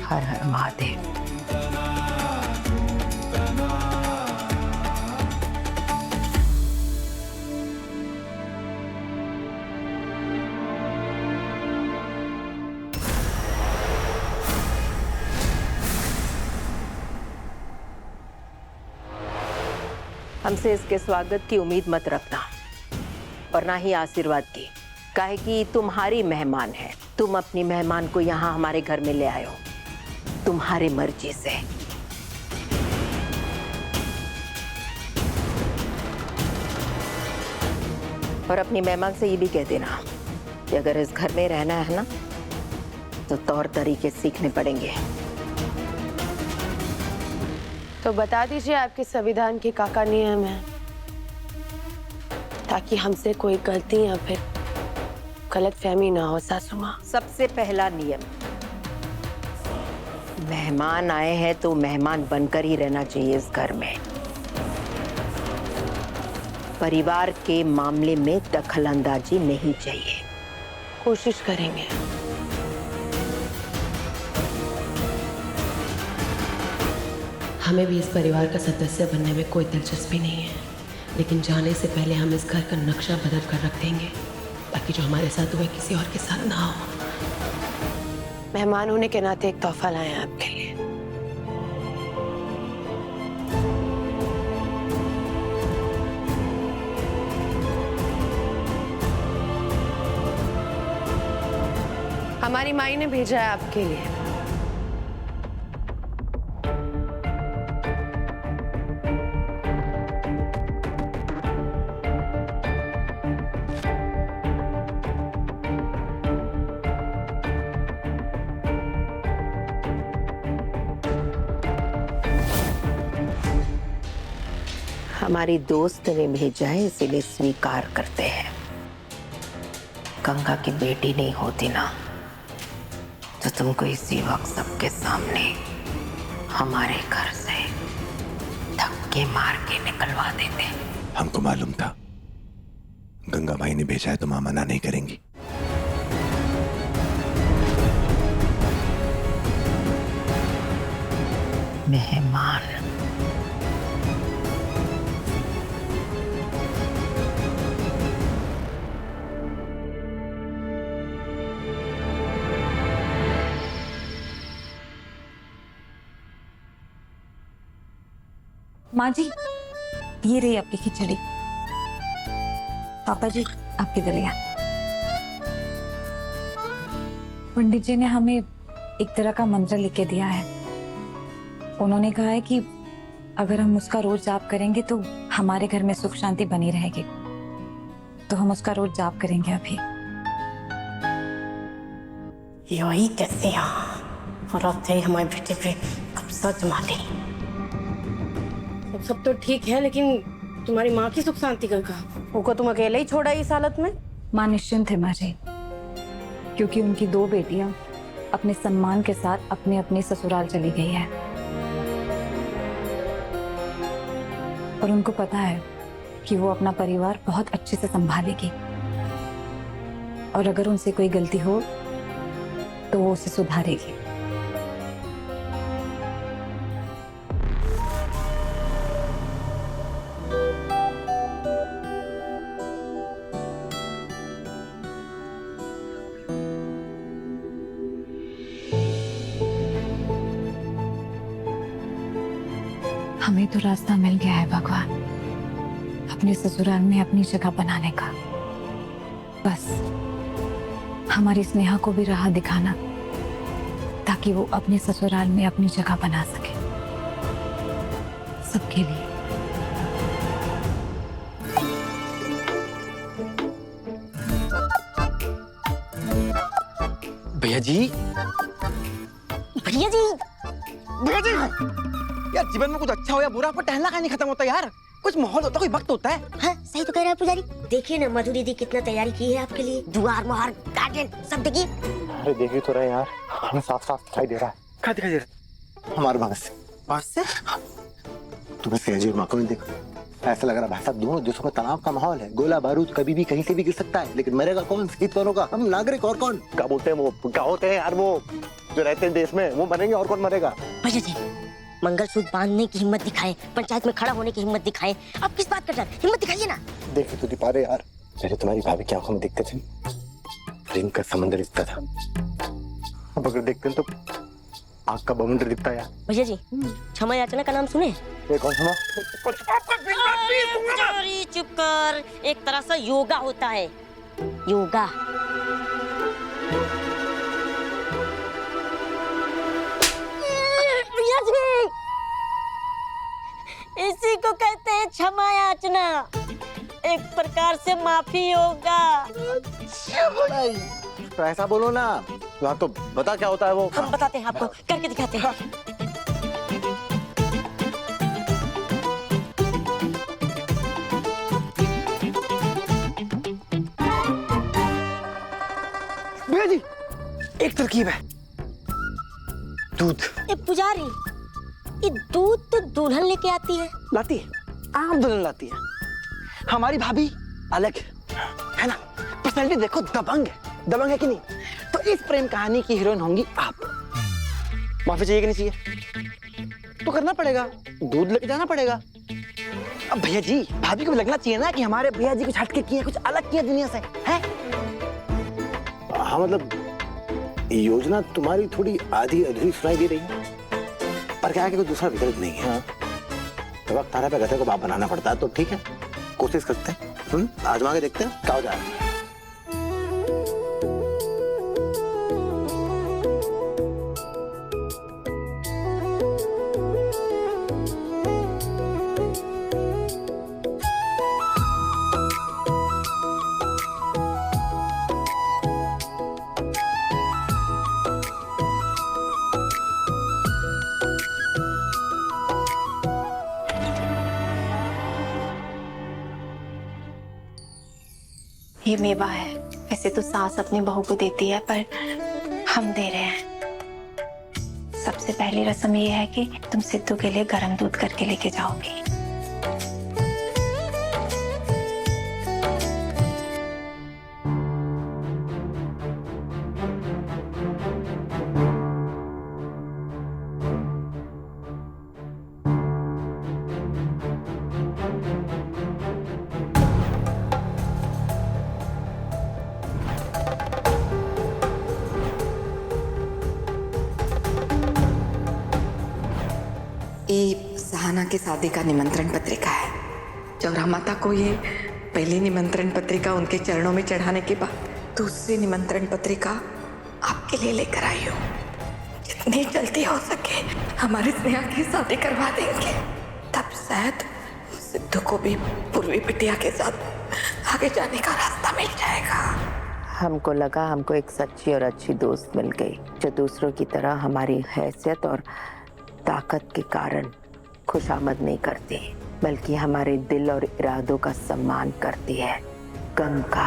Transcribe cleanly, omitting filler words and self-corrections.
हर हर महादेव। हमसे इसके स्वागत की उम्मीद मत रखना और ना ही आशीर्वाद की, काहे कि तुम्हारी मेहमान है। तुम अपनी मेहमान को यहाँ हमारे घर में ले आए हो तुम्हारी मर्जी से। और अपनी मेहमान से ये भी कह देना कि अगर इस घर में रहना है ना तो तौर तरीके सीखने पड़ेंगे। तो बता दीजिए आपके संविधान के क्या नियम है, ताकि हमसे कोई गलती या फिर गलतफहमी ना हो। सासू माँ, सबसे पहला नियम, मेहमान आए हैं तो मेहमान बनकर ही रहना चाहिए इस घर में। परिवार के मामले में दखलंदाजी नहीं चाहिए। कोशिश करेंगे। हमें भी इस परिवार का सदस्य बनने में कोई दिलचस्पी नहीं है, लेकिन जाने से पहले हम इस घर का नक्शा बदल कर रख देंगे ताकि जो हमारे साथ हुआ किसी और के साथ ना हो। मेहमान होने के नाते एक तोहफा लाए हैं आपके लिए। हमारी माई ने भेजा है आपके लिए। हमारी दोस्त ने भेजा है, इसीलिए स्वीकार करते हैं। गंगा की बेटी नहीं होती ना तो तुमको इसी वक्त सबके सामने हमारे घर से धक्के मार के निकलवा देते। हमको मालूम था गंगा भाई ने भेजा है तो मां मना नहीं करेंगी। मेहमान माँ जी, ये रही आपकी खिचड़ी। पापा जी, आपकी दलिया। पंडित जी ने हमें एक तरह का मंत्र लिख के दिया है। उन्होंने कहा है कि अगर हम उसका रोज जाप करेंगे तो हमारे घर में सुख शांति बनी रहेगी। तो हम उसका रोज जाप करेंगे अभी। यही कैसे यहाँ और अब थे हमारे बेटे पे कब्जा जमा ले। सब तो ठीक है, लेकिन तुम्हारी माँ की सुख शांति का कहा? उनको तुम अकेले ही छोड़ा इस हालत में? माँ निश्चिंत है माँ जी, क्योंकि उनकी 2 बेटियां अपने सम्मान के साथ अपने अपने ससुराल चली गई है। और उनको पता है कि वो अपना परिवार बहुत अच्छे से संभालेगी और अगर उनसे कोई गलती हो तो वो उसे सुधारेगी। हमें तो रास्ता मिल गया है भगवान, अपने ससुराल में अपनी जगह बनाने का। बस हमारी स्नेहा को भी राह दिखाना ताकि वो अपने ससुराल में अपनी जगह बना सके सबके लिए। भैया जी, भैया जी, भैया जी, यार जीवन में कुछ अच्छा हो या बुरा आपका टहलना का नहीं खत्म होता यार। कुछ माहौल होता, कोई वक्त होता है। हाँ सही तो कह रहे हैं पुजारी। देखिए ना मधु दीदी कितना तैयारी की है आपके लिए। द्वार मोहर गार्डन सब देखिए। अरे देखिए तो रहे यार, हमें साफ साफ दिखाई दे रहा है। क्या दिखाई दे रहा? हमारे बास से तुम्हें सहजी और माँ को नहीं देखा? ऐसा लग रहा भाई साहब दोनों देशों में तनाव का माहौल है। गोला बारूद कभी भी कहीं से भी गिर सकता है, लेकिन मरेगा कौन? शहीद कौन होगा? हम नागरिक और कौन? क्या बोलते हैं वो, क्या होते हैं यार वो जो रहते हैं देश में वो मरेंगे, और कौन मरेगा? भैया जी, मंगलसूत्र बांधने की हिम्मत दिखाए, पंचायत में खड़ा होने की हिम्मत दिखाए। आप किस बात का डर? हिम्मत दिखाइए ना। देखे तो नहीं पा रहे यार, पहले तुम्हारी भाभी की आंखों में दिखते थे प्रेम का समंदर दिखता था, अब अगर देखते हैं तो आग का बवंडर दिखता है यार। भैया जी, क्षमा याचना का नाम सुने? ये कौन सा? अरे चुप कर, एक तरह से योगा होता है, योगा। भैया जी, इसी को कहते हैं क्षमा याचना, एक प्रकार से माफी योगा। तो ऐसा बोलो ना, वहाँ तो बता क्या होता है वो। हम बताते हैं आपको, करके दिखाते हैं। भैया जी, एक तरकीब है। दूध ए पुजारी, ये दूध तो दुल्हन लेके आती है। लाती है, आम दुल्हन लाती है। हमारी भाभी अलग है ना, पर्सनैलिटी देखो, दबंग है कि नहीं? तो इस प्रेम कहानी की हीरोइन होंगी आप। माफी चाहिए कि नहीं चाहिए? तो करना पड़ेगा, दूध लेके जाना पड़ेगा। अब भैया जी, भाभी को भी लगना चाहिए ना कि हमारे भैया जी कुछ हटके किए, कुछ अलग किए दुनिया से, है? हाँ मतलब योजना तुम्हारी थोड़ी आधी अधूरी सुनाई दे रही है, पर क्या है कि कोई दूसरा विकल्प नहीं है। तो वक्त आने पे गधे को बाप बनाना पड़ता है, तो ठीक है, कोशिश करते हैं, आजमा के देखते हैं क्या हो जाए। ये मेवा है, वैसे तो सास अपनी बहू को देती है, पर हम दे रहे हैं। सबसे पहली रस्म ये है कि तुम सिद्धू के लिए गर्म दूध करके लेके जाओगी। ये सहाना की शादी का निमंत्रण पत्रिका है। चौरा माता को ये पहली निमंत्रण पत्रिका उनके चरणों में चढ़ाने के बाद दूसरी निमंत्रण पत्रिका आपके लिए लेकर आई हूँ। जितनी जल्दी हो सके हमारे स्नेहा की शादी करवा देंगे, तब शायद सिद्धू को भी पूर्वी बिटिया के साथ आगे जाने का रास्ता मिल जाएगा। हमको लगा हमको एक सच्ची और अच्छी दोस्त मिल गई, जो दूसरों की तरह हमारी हैसियत और ताकत के कारण खुशामद नहीं करती, बल्कि हमारे दिल और इरादों का सम्मान करती है। गंगा।